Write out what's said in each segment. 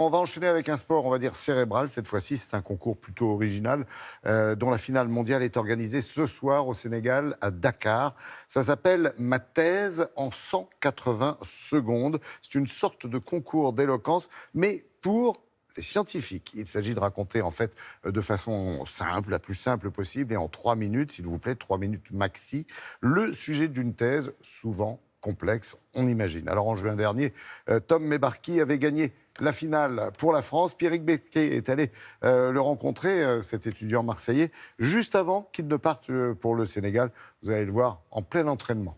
On va enchaîner avec un sport, on va dire, cérébral. Cette fois-ci, c'est un concours plutôt original dont la finale mondiale est organisée ce soir au Sénégal, à Dakar. Ça s'appelle Ma thèse en 180 secondes. C'est une sorte de concours d'éloquence, mais pour les scientifiques. Il s'agit de raconter, en fait, de façon simple, la plus simple possible, et en 3 minutes, s'il vous plaît, 3 minutes maxi, le sujet d'une thèse, souvent complexe, on imagine. Alors, en juin dernier, Tom Mebarki avait gagné la finale pour la France. Pierrick Becquet est allé le rencontrer, cet étudiant marseillais, juste avant qu'il ne parte pour le Sénégal. Vous allez le voir en plein entraînement.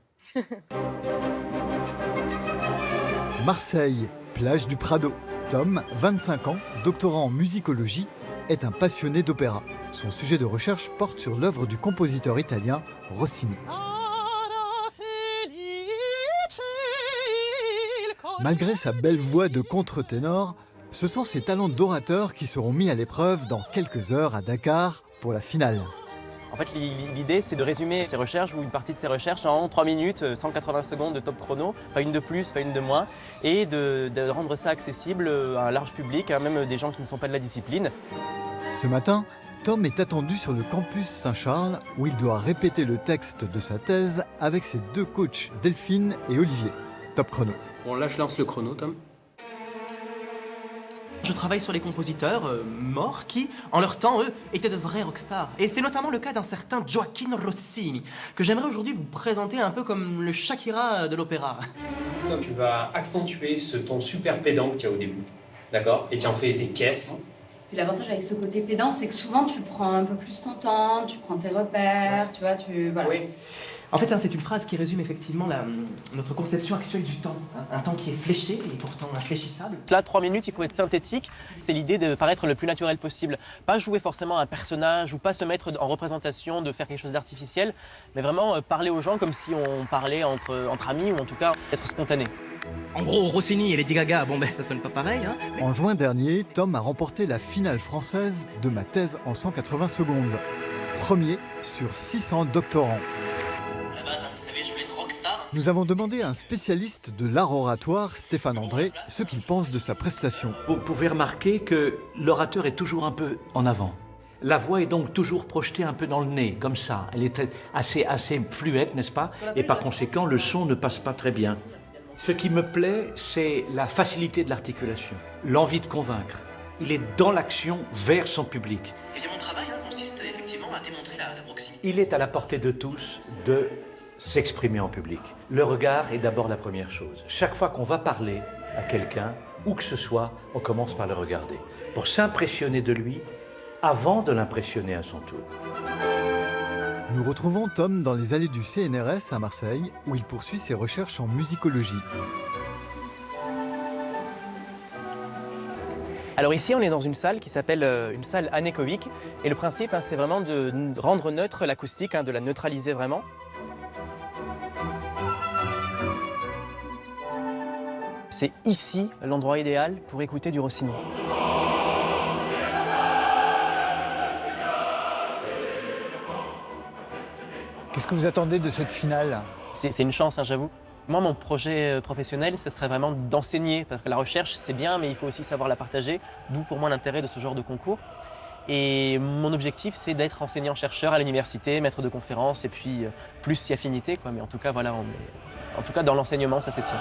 Marseille, plage du Prado. Tom, 25 ans, doctorant en musicologie, est un passionné d'opéra. Son sujet de recherche porte sur l'œuvre du compositeur italien Rossini. Malgré sa belle voix de contre-ténor, ce sont ses talents d'orateur qui seront mis à l'épreuve dans quelques heures à Dakar pour la finale. En fait, l'idée, c'est de résumer ses recherches ou une partie de ses recherches en 3 minutes, 180 secondes de top chrono, pas une de plus, pas une de moins, et de rendre ça accessible à un large public, même des gens qui ne sont pas de la discipline. Ce matin, Tom est attendu sur le campus Saint-Charles où il doit répéter le texte de sa thèse avec ses 2 coachs, Delphine et Olivier. Top chrono. Bon, là, je lance le chrono, Tom. Je travaille sur les compositeurs morts qui, en leur temps, eux, étaient de vrais rockstars. Et c'est notamment le cas d'un certain Gioacchino Rossini, que j'aimerais aujourd'hui vous présenter un peu comme le Shakira de l'opéra. Tom, tu vas accentuer ce ton super pédant que tu as au début, d'accord? Et tu en fais des caisses. Puis l'avantage avec ce côté pédant, c'est que souvent tu prends un peu plus ton temps, tu prends tes repères, tu vois, voilà. Oui. En fait, c'est une phrase qui résume effectivement notre conception actuelle du temps. Un temps qui est fléché et pourtant infléchissable. Là, 3 minutes, il faut être synthétique. C'est l'idée de paraître le plus naturel possible. Pas jouer forcément un personnage ou pas se mettre en représentation, de faire quelque chose d'artificiel, mais vraiment parler aux gens comme si on parlait entre amis ou en tout cas être spontané. En gros, Rossini et Lady Gaga, ça sonne pas pareil, hein. En juin dernier, Tom a remporté la finale française de Ma thèse en 180 secondes. Premier sur 600 doctorants. Vous savez, je voulais être rockstar. Nous avons demandé à un spécialiste de l'art oratoire, Stéphane André, ce qu'il pense de sa prestation. Vous pouvez remarquer que l'orateur est toujours un peu en avant. La voix est donc toujours projetée un peu dans le nez, comme ça. Elle est assez fluette, n'est-ce pas? Et par conséquent, le son ne passe pas très bien. Ce qui me plaît, c'est la facilité de l'articulation, l'envie de convaincre. Il est dans l'action vers son public. Et bien, mon travail consiste effectivement à démontrer la proximité. Il est à la portée de tous de s'exprimer en public. Le regard est d'abord la première chose. Chaque fois qu'on va parler à quelqu'un, où que ce soit, on commence par le regarder, pour s'impressionner de lui avant de l'impressionner à son tour. Nous retrouvons Tom dans les allées du CNRS à Marseille, où il poursuit ses recherches en musicologie. Alors ici, on est dans une salle qui s'appelle une salle anéchoïque. Et le principe, c'est vraiment de rendre neutre l'acoustique, de la neutraliser vraiment. C'est ici l'endroit idéal pour écouter du Rossini. Qu'est-ce que vous attendez de cette finale? C'est une chance, j'avoue. Moi, mon projet professionnel, ce serait vraiment d'enseigner. Parce que la recherche, c'est bien, mais il faut aussi savoir la partager. D'où pour moi l'intérêt de ce genre de concours. Et mon objectif, c'est d'être enseignant-chercheur à l'université, maître de conférences, et puis plus si affinité, quoi. Mais en tout cas, voilà, en tout cas, dans l'enseignement, ça c'est sûr.